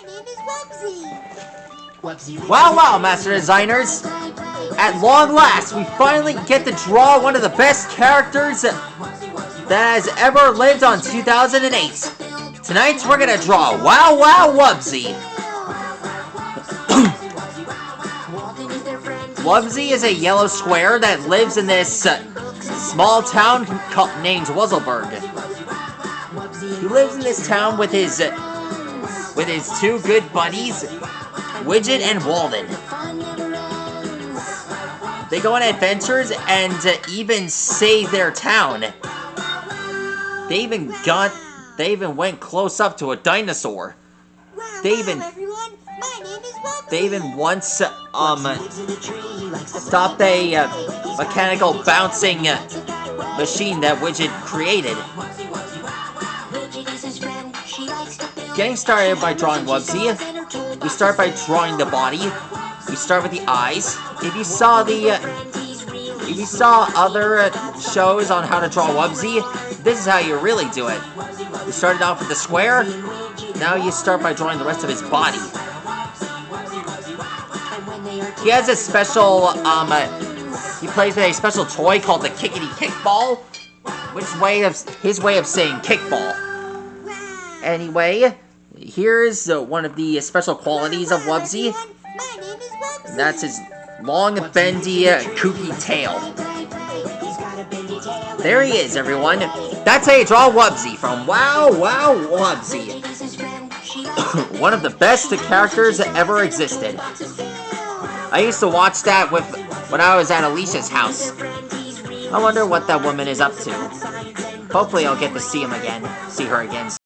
name is WOW. Wow, wow, Master Designers! At long last, we finally get to draw one of the best characters that has ever lived on 2008. Tonight, we're gonna draw WOW WOW WUBBZY. WUBBZY is a yellow square that lives in this small town named Wuzzleburg. He lives in this town with his two good buddies, Widget and Walden. They go on adventures and even save their town. They even went close up to a dinosaur. They even once stopped a mechanical bouncing machine that Widget created. Getting started by drawing WUBBZY, we start by drawing the body. We start with the eyes. If you saw other shows on how to draw WUBBZY, this is how you really do it. You started off with the square. Now you start by drawing the rest of his body. He has a special, he plays with a special toy called the Kickity Kickball, his way of saying kickball. Anyway, here's one of the special qualities of WUBBZY. That's his long, bendy, kooky tail. There he is, everyone. That's how you draw WUBBZY from WOW WOW WUBBZY. One of the best characters that ever existed. I used to watch that when I was at Alicia's house. I wonder what that woman is up to. Hopefully I'll get to see her again